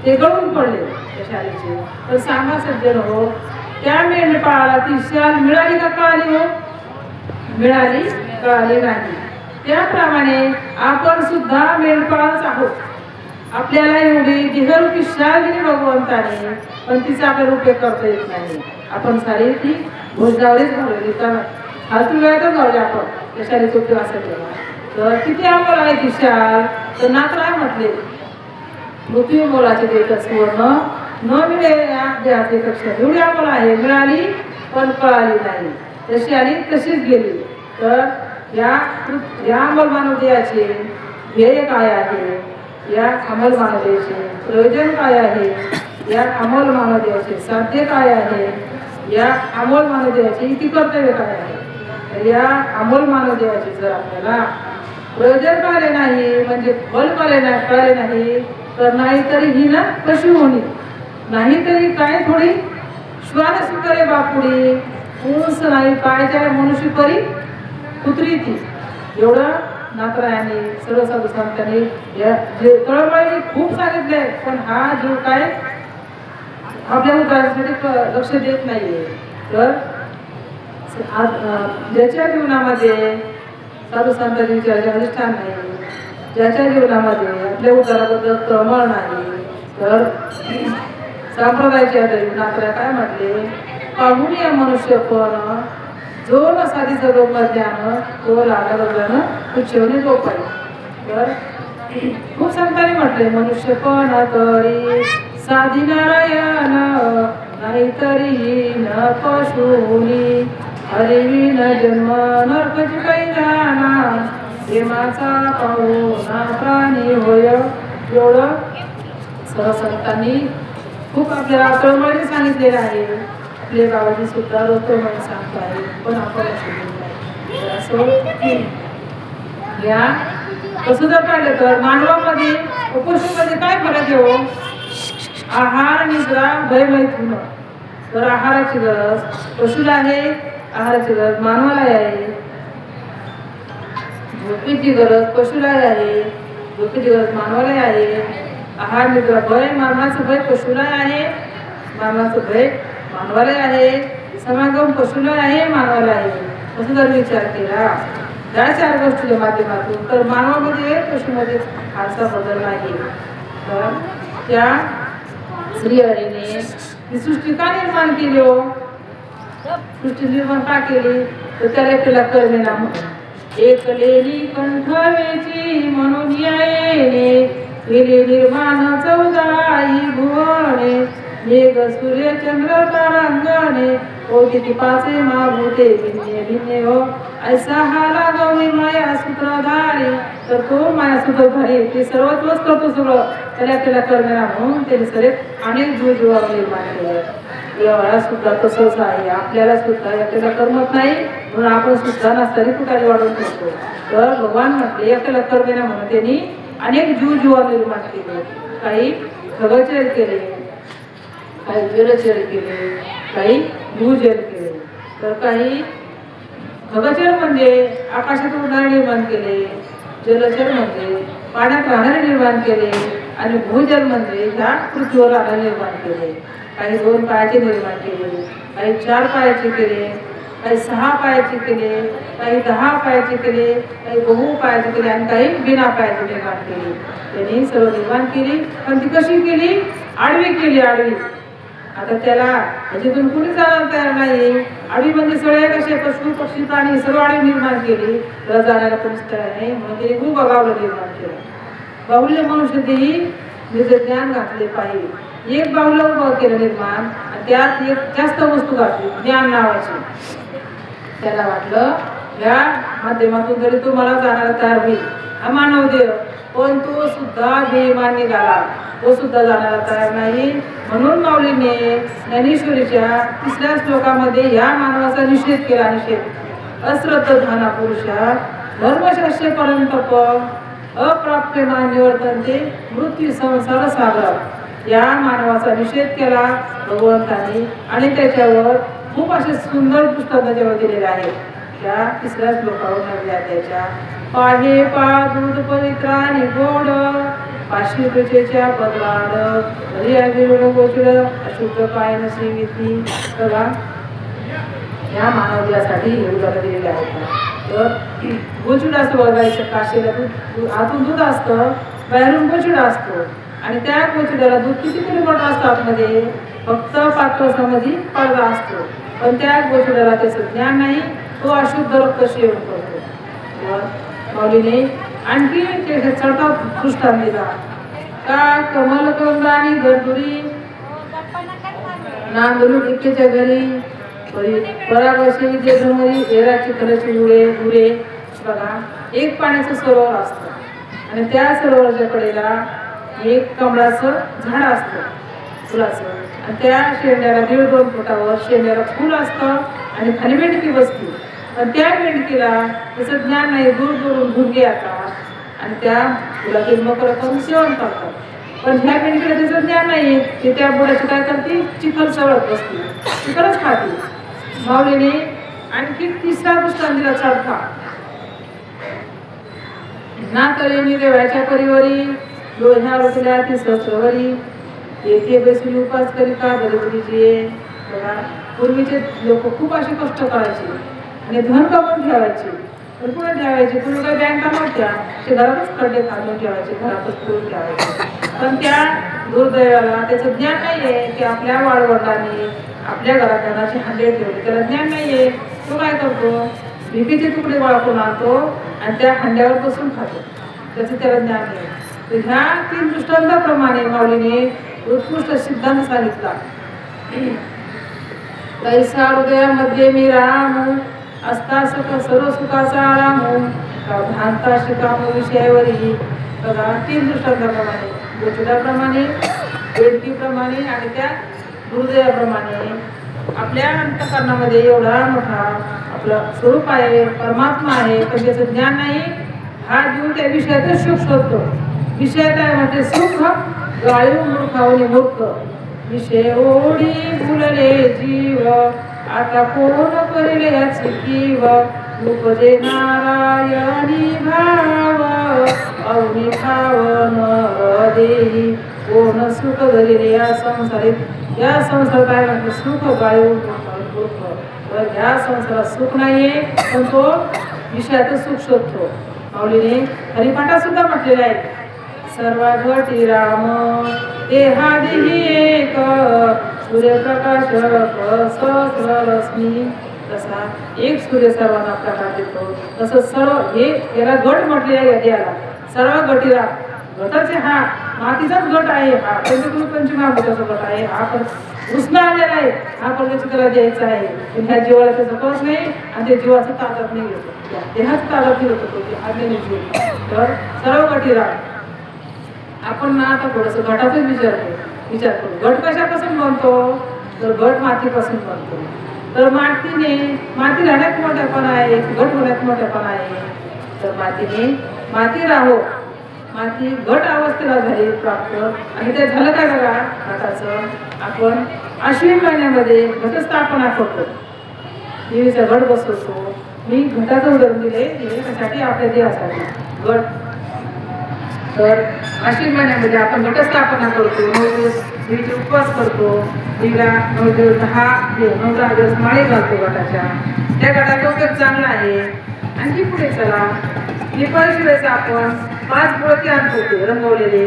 ते गळून पडले त्या शालेचे. तर सांगा सज्जन हो, त्या मेंढपाळाला ती शाल मिळाली का कळाली हो. मिळाली कळाली नाही. त्याप्रमाणे आपण सुद्धा मेंढपाळच आहोत. आपल्याला एवढी देहरूपी शाल दिली भगवंताने पण तिचा आपल्याला उपयोग करता येत नाही. आपण सारी ती भोजनावरच घालवली तर फालतू वेळातच घालवली आपण त्या शालेचा उपयोग असा केला. तर किती अमोल आहे ती शाल. तर नातराय म्हटले पृथ्वी मोलाचे देत सुवर्ण न मिळेल्या पेक्षा एवढी अमोल आहे. मिळाली पण कळाली नाही, जशी आली तशीच गेली. तर या अंमल मानवतेचे ध्येय काय आहे, या अंमल मानवतेचे प्रयोजन काय आहे, या अंमल मानवतेचे साध्य काय आहे, या अंमल मानवतेचे इति कर्तव्य काय आहे. तर या अंमल मानवतेचे जर आपल्याला प्रयोजन कळले नाही म्हणजे फल कळले नाही तर नाहीतरी ही ना कशी होणी. नाहीतरी काय थोडी श्वान स्वीकारे बापुडी ऊस नाही पायच्या मनुष्य परी कुत्री ती. एवढं नाथरायांनी सर्व साधू संतांनी या जे तळमळीने खूप सांगितले, पण हा जीव काय आपल्या उद्धारासाठी लक्ष देत नाहीये. तर ज्याच्या जीवनामध्ये साधू संतांची चर्चा अधिष्ठान नाही, ज्याच्या जीवनामध्ये आपल्या उद्धाराबद्दल तळमळ नाही, तर संप्रदायाच्या नाथरा काय म्हटले, पाहून या मनुष्य पण जो न साधी सर्व ज्ञान तो लागल्यानं उच्चवणे तो पाहिजे. तर खूप संतांनी म्हटले, मनुष्य पण तरी साधी नारायण नाहीतरी न पशुनी हरिवी न जन्म नरकची काही जाना प्रेमाचा पाहुणा प्राणी होय. एवढं सर्व संतांनी खूप आपल्याला तळमळीने सांगितलेलं आहे. आपल्या गावाची सुद्धा तळमळीने सांगतो आहे, पण आपण असं या तसं जर पाहिलं तर मानवामध्ये पशुमध्ये काय फरक आहे हो? आहार निद्रा भय मैथुन. तर आहाराची गरज पशुला आहे, आहाराची गरज मानवाला आहे, झोपेची गरज पशुला आहे, झोपेची गरज मानवाला आहे. आहार निद्रा भय, मरणाचं भय पशुला आहे, मरणाचं भय मानवाला आहे, समागम पशुला आहे, मानवाला आहे. असं जर विचार केला त्या 4 गोष्टीच्या माध्यमातून तर मानवामध्ये पशुमध्ये फारसा बदल नाही. तर त्या श्रीहरीने ही सृष्टी का निर्माण केली हो? सृष्टी निर्माण का केली? तर त्याला केला कर्मेना म्हणून. एक लेली कंठवेची म्हणून येणे केले निर्माण 14 भुवने मेघ सूर्य चंद्र तारांगणे ओ किती 5 महाभूते भिन्ने भिन्ने हो ऐसा हा लागवणी माया सूत्रधारी. तर तो माया सूत्रधारी ते सर्व तोच करतो सगळं. त्याला कर्मेना म्हणून त्याने सगळे अनेक जीव निर्माण केले. व्यवहारात सुद्धा तसंच आहे. आपल्याला सुद्धा याला करमत नाही म्हणून आपण सुद्धा नसताना कुठाली वाढवून ठेवतो. तर भगवान म्हटले याला कर्मेना म्हणून त्यांनी अनेक जीव निर्माण केले. काही खगचर केले, काही वीरचर केले, काही भूजल केले. तर काही खगचर म्हणजे आकाशात उडणारे निर्माण केले, जलचर म्हणजे पाण्यात राहणारे निर्माण केले आणि भूजल म्हणजे ह्या पृथ्वीवर राहणारे निर्माण केले. काही 2 पायाचे निर्माण केले, काही 4 पायाचे केले, काही 6 पायाचे केले, काही 10 पायाचे केले, काही बहु पायाचे केले आणि काही बिना पायाचे निर्माण केले. त्यांनी सर्व निर्माण केली. पण ती कशी केली? आडवी केली, आडवी. आता त्याला ह्याच्यातून कुणी जाणार तयार नाही. आडवी म्हणजे सगळे कसे पशु पक्षी प्राणी सर्व आडवी निर्माण केली. तर जाण्याला कोणीच तयार नाही म्हणून त्यांनी खूप बाहुल्य निर्माण केलं. बाहुल्य मनुष्य तेही निजे ज्ञान घातले पाहिजे. एक बाहुल्य उभं केलं निर्माण आणि त्यात एक जास्त वस्तू घातली ज्ञान नावाची. त्याला वाटलं या माध्यमातून जरी तो मला जाणारा तयार होईल हा मानव देव, पण तो सुद्धा बेईमान निघाला, तो सुद्धा जाणारा तयार नाही. म्हणून माऊलीने ज्ञानेश्वरीच्या 3ऱ्या श्लोकामध्ये या मानवाचा निषेध केला. निषेध अश्रद्ध धाना पुरुषा धर्मशास्त्रे पर्यंत अप्राप्य निवर्तनते मृत्यू संसार सागर. या मानवाचा निषेध केला भगवंतांनी आणि त्याच्यावर खूप असे सुंदर दृष्टांत त्याच्यावर दिलेले आहेत. त्या 3ऱ्या श्लोकावर 9व्या अध्यायाच्या पाहे पा दूध पवित्र आणि गोड 500 रुपयेच्या बदलाड हरिया गिरण गोचड अशुद्ध पाय नसे विधी. बघा या मानवजासाठी हे उदाहरण दिलेले आहेत. तर गोचूड असतं बघायचं काशीला दूध, आतून दूध असतं, बाहेरून गोचूड असतो आणि त्या गोचुड्याला दूध किती मोठं असतं आतमध्ये, फक्त पात्रसामध्ये पडदा असतो. पण त्या गोचुड्याला त्याचं ज्ञान नाही, तो अशुद्ध रक्त सेवन करतो. माऊलीने आणखी त्याच्या चढता दृष्टांत दिला का कमल कंदानी गरदुरी नांदलू इतकेच्या घरी परागशी विजयधमरी एराची खरची उरे. बघा एक पाण्याचं सरोवर असतं आणि त्या सरोवराच्या कडेला एक कमळाचं झाड असतं फुलाचं आणि त्या शेंड्याला 1.5-2 फुटावर शेंड्याला फुल असतं आणि खाली बेंडकी बसते. पण त्या बेंडकीला त्याचं ज्ञान नाही, दूर दूरून भुंगे येतात आणि त्या फुलाचे मकर करून सेवन करतात. पण ह्या बेंडकीला त्याचं ज्ञान नाही, ते त्या बुडाची काय करते, चिखल सवळत बसते, चिखलच खाते. माऊलीने आणखी 3रा दृष्टांत दिला चढता ना तऱ्हेनी देवाच्या परिवारी लोह्या रुपल्या ती सहस्रवरी येथे बसून उपास करिता बरोबरीचे. बघा पूर्वीचे लोक खूप असे कष्ट करायचे आणि धन कमवून ठेवायचे. पण कुठे ठेवायचे? कुणी काही बँका नव्हत्या, ते घरातच खड्डे खांदून ठेवायचे, घरातच पुरून ठेवायचे. पण त्या दुर्दैवाला त्याचं ज्ञान नाहीये की आपल्या वाळवंटाने आपल्या घरात धनाचे हांडे ठेवले, त्याला ज्ञान नाहीये. तो काय करतो? भीपीचे तुकडे वाळपून आणतो आणि त्या हांड्यावर बसून खातो, त्याचं त्याला ज्ञान नाही. तर ह्या 3 दृष्टांताप्रमाणे माऊलीने उत्कृष्ट सिद्धांत सांगितला. तैसा हृदयामध्ये मी राम असता सुख सर्व सुखाचा आराम भ्रांता शिकाम विषयावरी. बघा 3 दृष्टांताप्रमाणे, गोचुडाप्रमाणे, वेडकीप्रमाणे आणि त्या हृदयाप्रमाणे आपल्या अंतःकरणामध्ये एवढा मोठा आपलं स्वरूप आहे, परमात्मा आहे, पण त्याचं ज्ञान नाही. हा जीव त्या विषयातच सुख शोधतो. विषयात आहे म्हणजे सुख गाळू मूर्खावनी मूर्ख. विषय ओढी भुलले जीव आता कोण करेल याची कीव. उपजे नारायणी भाव अवनी भाव न देही. कोण सुख धरिले या संसारीत, या संसारात आहे म्हणजे सुख गाळू मूर्ख. तर ह्या संसारात सुख नाहीये, पण तो विषयातच सुख शोधतो. माऊलीने हरिपाठात सुद्धा म्हटलेलं आहे, सर्वघटी राम देहादिही एक सूर्यप्रकाश सहस्ररश्मी. तसा एक सूर्य सर्वांना प्रकाश देतो, तसं सर्व हे याला गट म्हटलेला आहे. देहाला सर्व गटीला गटाचे हा मातीचाच गट आहे, हा पंचकृत महाभूताचा गट आहे. हा पण उसना आलेला आहे, हा परदेशी त्याला द्यायचा आहे. पण ह्या जीवाला त्याचा कळत नाही आणि त्या जीवाचं ताकद नाही होतो, देहाचं ताकद नाही होतो तो आज्ञेने जीव. तर सर्व गटीला आपण ना आता थोडंसं घटाचाच विचार करू. गट कशापासून बनतो? तर गट मातीपासून बनतो. तर माती राहण्यात मोठेपणा आहे, गट होण्यात मोठेपणा आहे. तर माती राहो, माती गट अवस्थेला झाली प्राप्त. आणि ते झालं काय बघा घटाचं? आपण आश्विन महिन्यामध्ये घटस्थापना करतो, देवीचा गट बसवतो. मी घटाचं उदाहरण दिले त्यासाठी आपल्या देवासाठी गट. तर आश्विन महिन्यामध्ये आपण घटस्थापना करतो, 9 दिवस देवीचे उपवास करतो. देवीला 9 दिवस 9 दिवस माळे घालतो गटाच्या. त्या गटाचा उपयोग चांगला आहे. आणखी पुढे चला, दीपावलीवेळेस आपण 5 मूर्ती आणतो रंगवलेले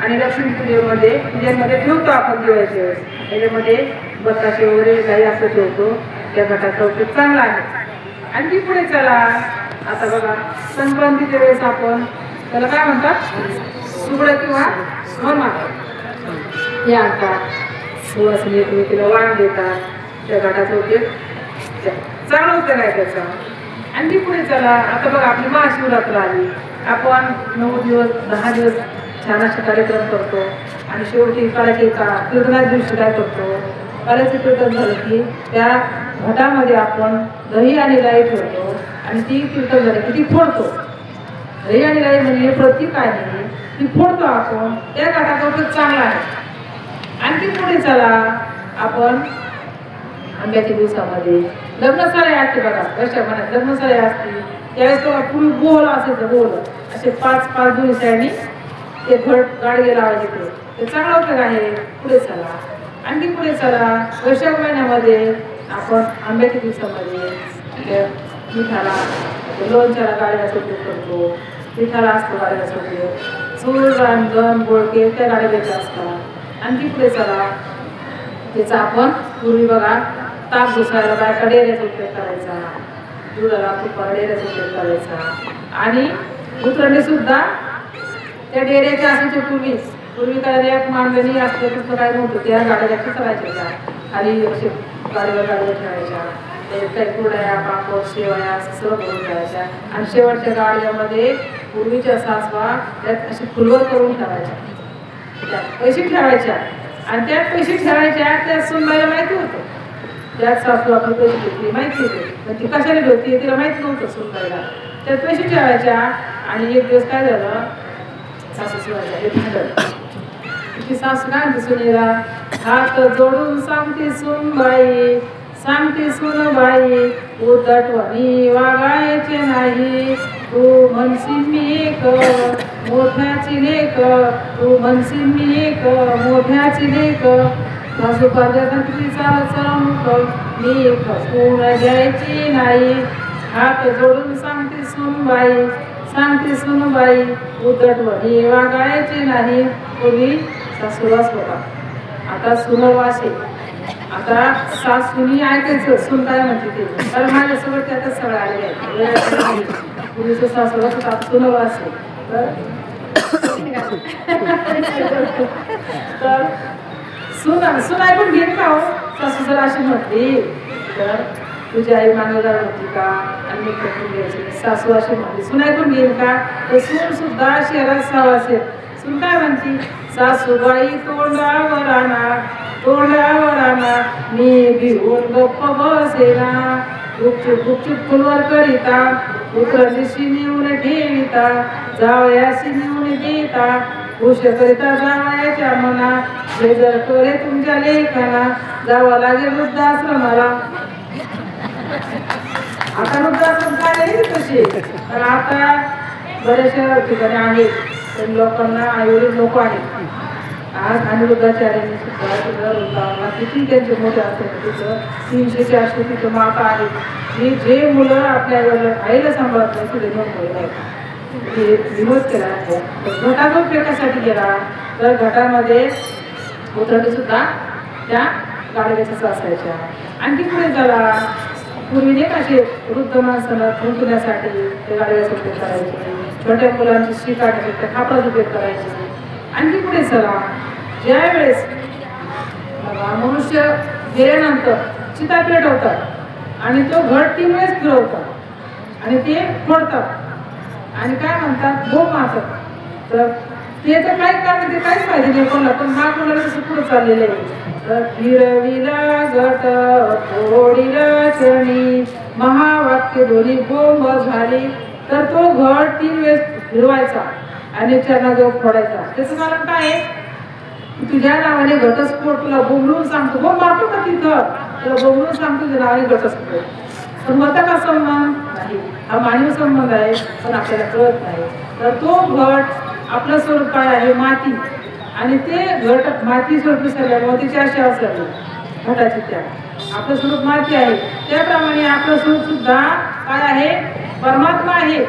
आणि लक्ष्मी पूजेमध्ये ठेवतो आपण दिवाळीच्या वेळेस. त्याच्यामध्ये बताशे वगैरे काही असं ठेवतो. त्या गटाचा उपयोग चांगला आहे. आणखी पुढे चला, आता बघा संक्रांतीच्या वेळेस आपण त्याला काय म्हणतात? सुगडं किंवा मरमा हे आणतात. सुवासिनी एकमेकीला वाण देतात. त्या घटाचा उपयोग चांगला उपयोग आहे त्याचा. आणखी पुढे चला, आता बघा आपली महाशिवरात्र आली. आपण 9 दिवस 10 दिवस छान असे कार्यक्रम करतो आणि शेवटी कीर्तनाच्या दिवशी काय करतो? काळाचे कीर्तन झालं की त्या घटामध्ये आपण दही आणि लाई ठेवतो आणि ती कीर्तन झाली की ती फोडतो. दही आणि लाई म्हणजे प्रतीक आहे, ती फोडतो आपण. त्या घटाचा उपयोग चांगला आहे. आणखी पुढे चला, आपण आंब्याच्या दिवसामध्ये लग्नसाळे असते बघा, वर्षा महिन्यात लग्नसाळे असते. त्यावेळेस तो पूर्वी गोल असायचं, गोल असे 5-5 दोन्ही साईडनी ते गाडगे लावायचे. ते चांगला उपयोग आहे. पुढे चला, आणखी पुढे चला, वैशाख महिन्यामध्ये आपण आंब्याच्या दिवसामध्ये मिठाला लोणच्याला गाड्याचा उपयोग करतो. मिठाला असतो गाड्याचा उपयोग. सूर रांजण बोळके त्या गाड्या द्यायच्या असतात. आणखी पुढे चला, त्याचा आपण पूर्वी बघा ताप घुसायला बायका डेऱ्याचा उपयोग करायचा, दुधाला तुपाला डेऱ्याचा उपयोग करायचा. आणि उतरणे सुद्धा त्या डेऱ्याच्या असायचे. पूर्वी काय रॅक मांडणी असतं तसं काय नव्हतं. त्या गाड्या करायच्या खाली असे गाडीवर ठेवायच्या. काही कुरड्या पापड शेवया असं सर्व करून ठेवायच्या. आणि शेवटच्या गाड्यामध्ये पूर्वीच्या सासवा त्यात अशी फुलवर करून ठेवायच्या, त्यात पैसे ठेवायच्या. आणि त्यात पैसे ठेवायच्या त्या सुनबाईला माहिती होतं. त्यात सासू आपली पैसे घेतली माहिती होते, पण ती कशाला ठेवते तिला माहिती नव्हतं सुनबाईला. त्यात पैसे ठेवायच्या. आणि एक दिवस काय झालं, सासू सुनायच्या हे झालं. ती सासू काय म्हणते सुनेला, हात जोडून सांगते सुनबाई, सांगते सुनबाई, उद्धटवाणी वागायचे नाही. तू म्हणशील मी एक मोठ्याची लेक, तू म्हणशील मी एक मोठ्याची लेक, सासू पारजातंत्री चालत चढवणूक मी फसवून घ्यायची नाही. हात जोडून सांगते सुनबाई, सांगते सुनबाई, उद्धट वही वागायची नाही. पूर्वी सासूवास होता, आता सुनवास आहे. आता सासूनी ऐकायचं सून काय म्हणते ते, कारण माझ्यासोबत ते आता सगळं आले आहे. पूर्वीचं सासूवास होता, आता सुनवास आहे. तर सून ऐकून घेईन का हो? सासू जर अशी म्हटली तर तुझी आई मानवदार होती का आणि मी करून घ्यायची, सासू अशी म्हटली सून ऐकून घेईन का? तर सून सुद्धा शहरात सावास आहे. सून काय म्हणती, सासूबाई तोंडावर आणा, तोंडावर आणा, मी भिवून गप्प बसेना, गुपचूप गुपचूप फुलवर करिता, उतरलीशी नेऊन ठेविता, जावयाशी नेऊन देता, खुश करिता जावयाच्या मना, हे जर करे तुमच्या लेखाना, जावं लागेल वृद्धाश्रमाला. आता वृद्धाश्रम काय नाही तसे, पण आता बऱ्याचशा ठिकाणी आहेत, पण लोकांना आईवडील नको आहेत. आज आणि वृद्धाचार्यांनी सुद्धा तिथं वृद्धांना किती त्यांचे मोठे असते तिथं 300-400 तिथं माता आहेत, की जे मुलं आपल्या आईला सांभाळत नाही तिथे नोंदवले आहेत. विरोध केला आहे. घटाचा उपयोग कशासाठी केला, तर घटामध्ये उतरणी सुद्धा त्या गाडग्याच्याच असायच्या. आणखी पुढे झाला, पूर्वी नाही कसे वृद्ध माणसाला थुंकण्यासाठी ते गाडग्याचा उपयोग करायचे, छोट्या मुलांची शी काढण्यासाठी त्या खापराचा उपयोग करायचे. आणखी पुढे चला, ज्या वेळेस मनुष्य गेल्यानंतर चिता पेटवतात आणि तो घट 3 वेळेस फिरवतात आणि ते फोडतात आणि काय म्हणतात भोग मारतात. तर ते तर काही कारण ते काहीच माहिती नाही कोणाला, पण हा कोणाला तसं पुढे चाललेलं आहे. तर फिरविला घट फोडिला चणी, महावाक्य दोन्ही बोंब झाली. तर तो घट 3 वेळेस फिरवायचा आणि चरणाजवळ फोडायचा. त्याचं कारण काय आहे, तुझ्या नावाने घटस्फोट तुला बोंबलून सांगतो, बोंब मारतो का तिथं, तुला बोंबलून सांगतो तुझ्या नावाने घटस्फोट. पण मत का संबंध नाही, हा मानवी संबंध आहे, पण आपल्याला कळत नाही. तर तो घट आपलं स्वरूप काय आहे, माती, आणि ते घट माती स्वरूप सगळ्या मोतीची अशी असावी घटाची. त्या आपलं स्वरूप माती आहे, त्याप्रमाणे आपलं स्वरूप सुद्धा काय आहे, परमात्मा आहे.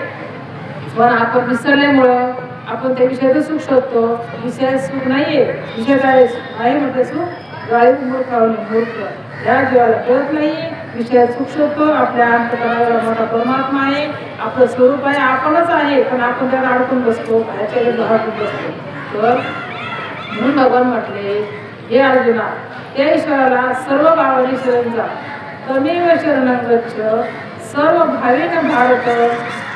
पण आपण विसरल्यामुळं आपण त्या विषयाचं सुख शोधतो. विषयात सुख नाहीये, विषयात आहे म्हटलं सुख गाळी मूर्ख या जीवाला कळत नाही. विषयात सुख शोधतो, आपल्या अंतकरणाला मोठा परमात्मा आहे, आपलं स्वरूप आहे, आपणच आहे, पण आपण त्याला अडकून बसतो, ह्याच्या अडकून बसतो. तर म्हणून भगवान म्हटले, हे अर्जुना, त्या ईश्वराला सर्व भावाने शरण जा, तमेव शरणं गच्छ, सर्व भावेन भारत,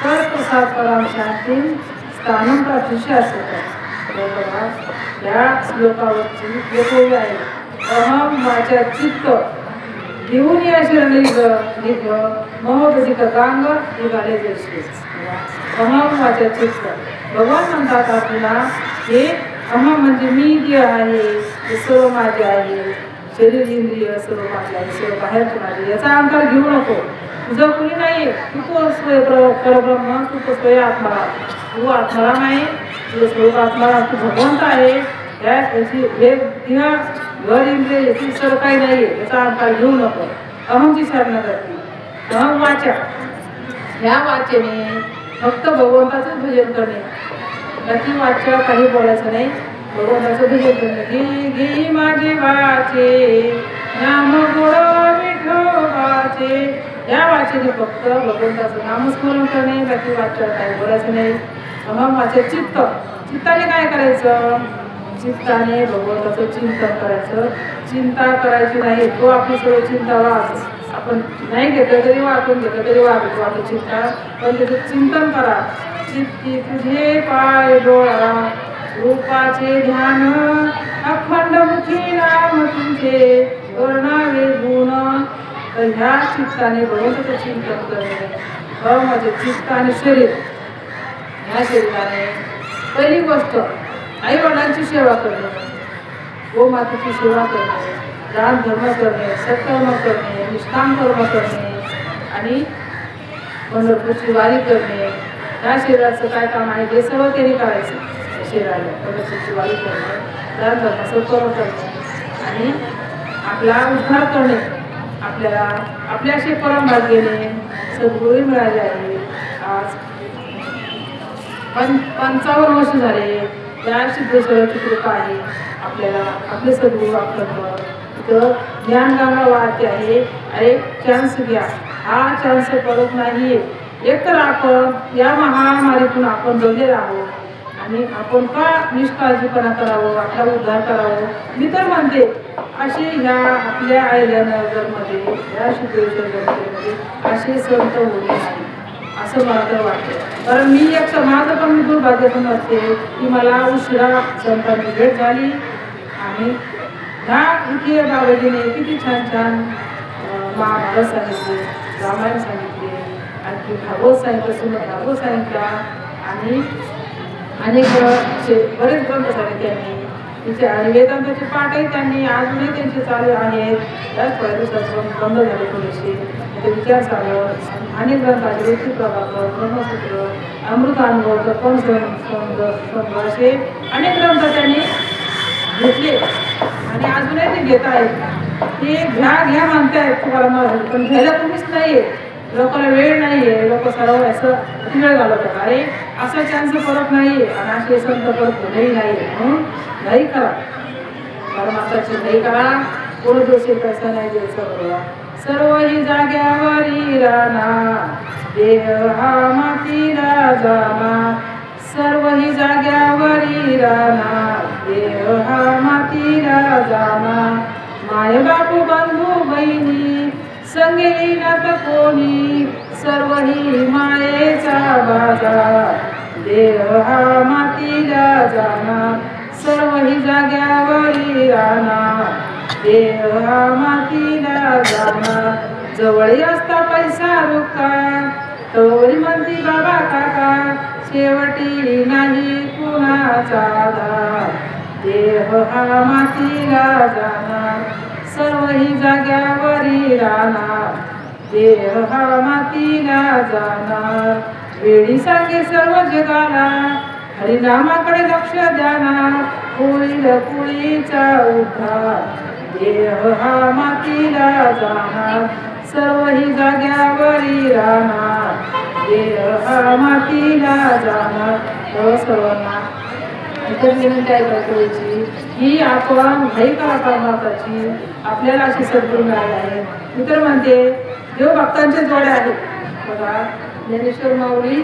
तर प्रसाद पराम शांती स्थानं प्राप्तिशी असतं. या श्लोकावरची एक आहे, अहम वाचा चित्त घेऊन या शरणी निघ, महोदधिक गांग निघाले जैसे. अहम वाचा चित्त, भगवान म्हणतात आपल्याला, हे अहम म्हणजे मी जे आहे ते सर्व माझे आहे, शरीर इंद्रिय सर्व माझे आहे, सर्व बाहेरचे माझे, याचा अहंकार घेऊ नको. तुझं कुणी नाही, तू तो स्वय परब्रह्म, तू तो स्वय आत्मा, तू आत्माला नाही, तुझं स्वरूप आत्माला, तू भगवंत आहे. याची हे तिला घर इंद्रिय याची सर्व काही नाही आहे, याचा अहंकार घेऊ नको. अहमची शरण करते. अहम वाचा, ह्या वाचेने फक्त भगवंताचंच भजन करणे, नक्की वाचा काही बोलायचं नाही, भगवंताचं भजन करणे. घे घे माझे वाचे नाम गोड विठोबाचे, या वाचेने फक्त भगवंताचं नामस्मरण करणे, बाकी वाचा काही बोलायचं नाही. अहम वाचा चित्त, चित्ताने काय करायचं, चित्ताने भगवंताचं चिंतन करायचं. चिंता करायची नाही, तो आपली सर्व चिंता वाच, आपण नाही घेतलं तरी वाचून घेतलं तरी वाटत चिंता, पण त्याचं चिंतन करा. चित्ती तुझे पाय डोळा, रूपाचे ध्यान, अखंड मुखी नाम तुझे, वर्णावे गुण. तर ह्या चित्ताने भगवंताचं चिंतन करणे. माझे चित्त आणि शरीर, ह्या शरीराने पहिली गोष्ट आई वडिलांची सेवा करणे, गोमातेची सेवा करणे, दान धर्म करणे, सत्कर्म करणे, निष्काम कर्म करणे आणि पंढरपूरची वारी करणे. ह्या शरीराचं काय काम आहे ते सर्व त्यांनी करायचं शरीराला प्रगतीची वाढी करणं दान धर्म सत्कर्म करणं आणि आपला उद्धार करणे आपल्याला आपल्याशी परमभाग गेले सद्गुरू मिळाले आहे आज 55 वर्ष झाले त्या सिद्धेश्वराची कृपा आहे आपल्याला आपले सद्गुरू आपलं तर ज्ञानगंगा वाहते आहे अरे चान्स घ्या हा चान्स परत नाही एकतर आपण या महामारीतून आपण जगलेलो आहोत आणि आपण का निष्काळजीपणा करावं आपला उद्धार करावं मी तर म्हणते असे ह्या आपल्या अहिल्यानगरमध्ये या सिद्धेश्वर जनतेमध्ये असे संत होणे नाही असं मला तर वाटतं कारण मी एक माझं पण मी दुर्भाग्य समजते की मला उशिरा संतांची भेट झाली आणि ह्या इथे बाबाजीने किती छान छान महाभारत सांगितले रामायण सांगितले आणखी भागवत सांगितलं श्रीमद भागवत सांगितला आणि अनेक बरेच ग्रंथ सांगितले त्यांनी तिचे आणि वेदांताचे पाठही त्यांनी अजूनही त्यांचे चालू आहेत त्याच पहिल्या दिवसात बंद झाले थोडेसे ते विचार चालू अनेक ग्रंथाचे ऋषी प्रभाकर ब्रह्मसूत्र अमृतानुभव तत्वन संघ असे अनेक ग्रंथ त्यांनी घेतले आणि अजूनही ते घेत आहेत ते घ्या म्हणतायत तुम्हाला मला पण घ्यायला तुम्हीच नाहीये लोकांना वेळ नाहीये लोक सर्व असं वेळ घालवतात अरे असा चान्स परत नाहीये आणि असे संत परत नाही नाहीये म्हणून नाही करा परमात्माची नाही करा कोण दोषी पैसा नाही द्यायचा सर्व ही जाग्यावरी राहणार देह हा मातीला जाणार सर्व ही जाग्यावरी राहणार देह हा मातीला जाणार माय बापू बंधू बहिणी संगे येणार कोणी सर्व ही मायेचा बाजार देह हा मातीला जाणार सर्व ही जाग्यावरी राहणार देह हा मातीला जाणार जवळ असता पैसा रुका तोरी म्हणती बाबा काका शेवटी नाही कुणाचा आधार देह हा मातीला जाणार सर्व ही जाग्यावरी राहणार देह हा मातीला जाणार वेळी सांगे सर्व जगाला हरिनामाकडे लक्ष द्याना होईल पुळीचा उद्धार देह हा मातीला जाणार सर्व ही जाग्यावरी राहणार देह हा मातीला जाणार तर सर्वांना इतर विनंती आहे करायची की आपण घाई करा परमात्माची आपल्याला अशी सद्गुरू मिळाली आहे मी तर म्हणते देव भक्तांच्या जोड्या आहेत बघा ज्ञानेश्वर माऊली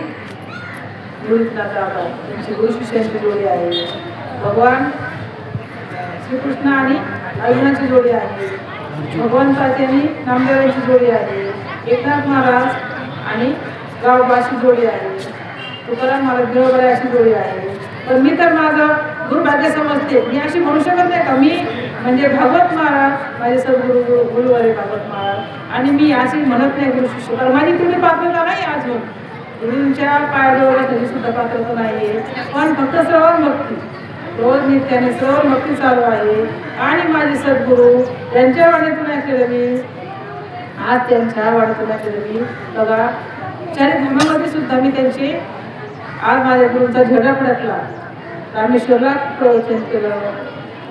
गुरुनाथ दादा त्यांची गुरु शिष्यांची जोडी आहे भगवान श्रीकृष्ण आणि अर्जुनाची जोडी आहे भगवान तात्यानी नामदेवांची जोडी आहे एकनाथ महाराज आणि गावबाची जोडी आहे तुकाराम महाराज देवबाई अशी जोडी आहे पण मी तर माझं दुर्भाग्य समजते मी अशी म्हणू शकत नाही का मी म्हणजे भागवत महाराज माझे सद्गुरु गुरुवारे भागवत महाराज आणि मी अशी म्हणत नाही गुरु शिष्य कारण माझी तुम्ही पात्रता नाही अजून गुरुंच्या पायाजवळ त्याची सुद्धा पात्रता नाही आहे पण फक्त श्रवण भक्ती रोज नित्याने श्रवण भक्ती चालू आहे आणि माझे सद्गुरू त्यांच्या वाणीतून ऐकलेलं मी आज त्यांच्या वाणीतून ऐकलेलं मी बघा चारित्र्यामध्ये सुद्धा मी त्यांचे आज माझ्या गुरुंचा झेंडा फडकला रामेश्वरला प्रवचन केलं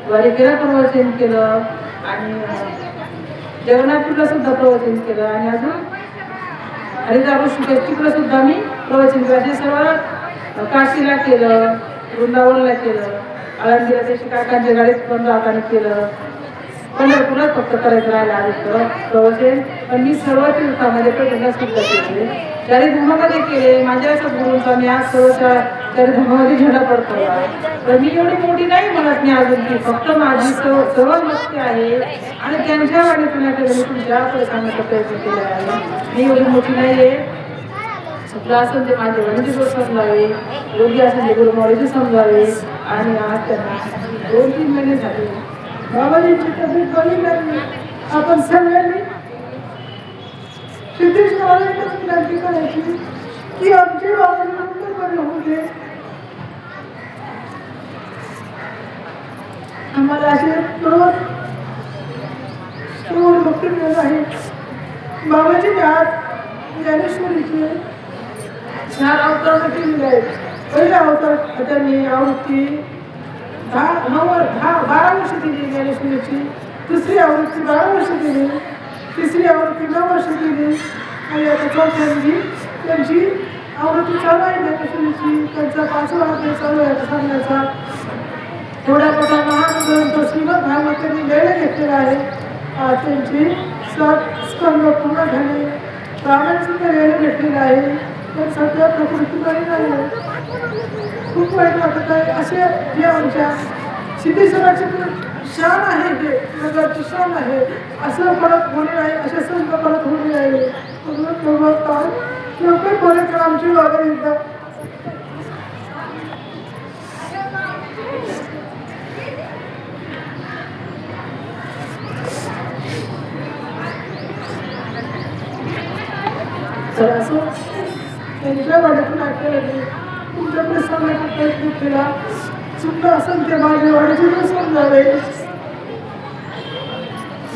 द्वारिकेला प्रवचन केलं आणि जगन्नाथपूरला सुद्धा प्रवचन केलं आणि अजून हरिदास ऋषिकेशला सुद्धा मी प्रवचन केलं असे सर्व काशीला केलं वृंदावनला केलं आळंदीला त्याची काकांच्या गाडीत पण जाताना केलं पंढरपुरात फक्त करायचं राहिलं आधी प्रवचन पण मी सर्व तीर्थामध्ये प्रगतीला सुद्धा केले चारी धर्मामध्ये केले माझ्या सद्गुरूंचा मी आज सर्व चारी धर्मामध्ये झेंडा पडतोला तर मी एवढी मोठी नाही म्हणत मी अजून की फक्त माझी सर्व भक्ती आहे आणि त्यांच्या वाणीतून मी तुमच्या सांगण्याचा प्रयत्न केला आहे मी एवढी मोठी नाही आहे सुद्धा असेल ते माझे वडील समजावे योग्य असेल ते गुरुमाऊलीचे समजावे आणि आज त्यांना 2-3 महिने झाले बाबाजींची तब्येत बरी लागली आपण सगळ्यांनी सिद्धेश्वराला विनंती करायची की आमचे बाबा लवकर बरे होऊ दे आम्हाला असे रोज भक्ती मिळत आहे बाबाजी आज ज्ञानेश्वरीचे चार अवतरण केलेले आहेत. पहिल्या अवतार त्यांनी आवृत्ती 12 वर्ष दिली ज्ञानेश्वरीची, दुसरी आवृत्ती 12 वर्ष दिली, तिसरी आवृत्ती 9 वर्ष दिली आणि आता चौथ्यांदी त्यांची आवृत्ती चालू आहे ज्ञानेश्वरीची. त्यांचा 5वा अध्याय चालू आहे सांगण्याचा. थोड्या मोठा महान ग्रंथ श्रीमद भागवत त्यांनी लिहायला घेतलेला आहे. त्यांची 7 स्कंद पूर्ण झाले. रामायण सुद्धा लिहायला घेतलेलं आहे. पण सध्या प्रकृती बरी नाही. खूप वाईट वाटत आहे. असे जे आमच्या सिद्धेश्वराचे शान आहे, जे नगरची शान आहे, असं परत होणे आहे, असे संत परत होणे आहे. लवकर परत आमची वागण एकदा. तर असं त्यांच्या वाड्यातून ऐकलं तुमच्याकडे सांगण्याचा प्रयत्न केला. चुकलं असेल ते माझ्या वाड्यातून समजावे.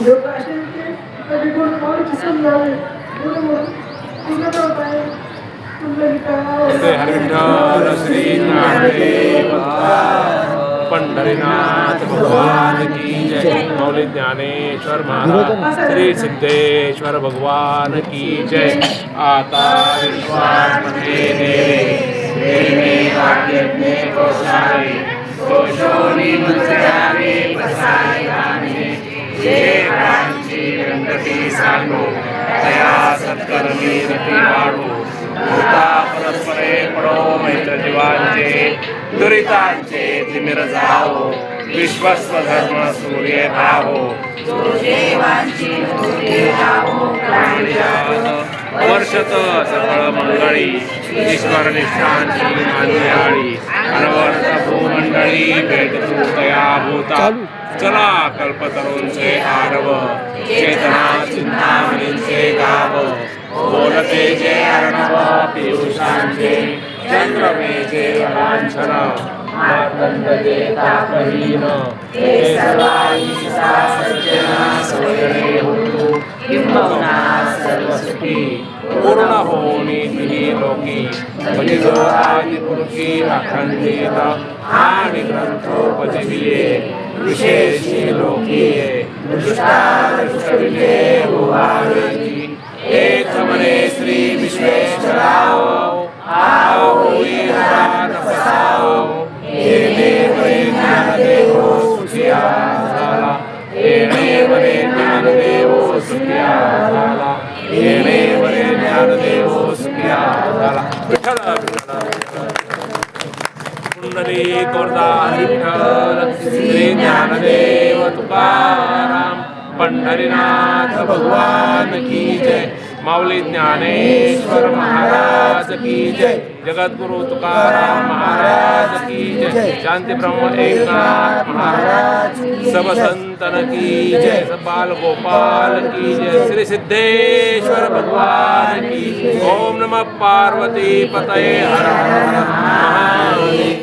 लोक असे ते कधी कोण मावळीची समजावे. बरोबर तुझं नाव काय? तुमचं हरिविठ्ठल श्री ज्ञानदेव पंढरीनाथ भगवान की जय. मौली ज्ञानेश्वर महाराज श्री सिद्धेश्वर भगवान की जय. आता विश्वास म्हणजे देवे वाक्यज्ञे कोशावे कोशोनी मुंजयावे बसाय गाणे जे प्रांची व्यंगती सांगो तया सत्कर्मी रती वाढो. भूता परस्परे पडो मैत्र जीवांचे दुरितांचे तिमिर जावो. विश्वस्वधर्म सूर्य भावो वर्षत सकळ मंगळी ईश्वर निष्ठांची मांदियाळी. अनवर्त भूमंडळी भेटतू तया भूता. चला कल्पतरूंचे आरव चेतना चिंतामणींचे गाव. बोलते जे अर्णव पियुषांचे चंद्रमेचे लांछन. मातंड जे तापहीन ते सर्वाईसा सज्जना सोयरे होतो. किंबहुना सर्वसुखी पूर्ण होनी तिही लोकी. भजितो आदिपुरुषी अखंडित आणि ग्रंथोपजीविये. विशेषी लोकीये दृष्टादृष्टविजय भुवावेची. एक मने श्री विश्वेश्वराव आओ होई हरा तपसाओ. येणे वरे ज्ञानदेवो सुखिया झाला. येणे वरे ज्ञानदेवो सुखिया झाला. येणे वरे ज्ञानदेवो सुखिया झाला. विठ्ठल कुंडली कोरदा विठ्ठल श्री ज्ञानदेव तुकाराम पंढरीनाथ भगवान की जय. माऊली ज्ञानेश्वर महाराज की जय. जगद्गुरु तुकाराम महाराज की जय. शांति ब्रह्म एकनाथ महाराज सब संतन की जय. सब बाल गोपाल की जय. श्री सिद्धेश्वर भगवान की. ओम नमः पार्वती पतये हर हर महादेव.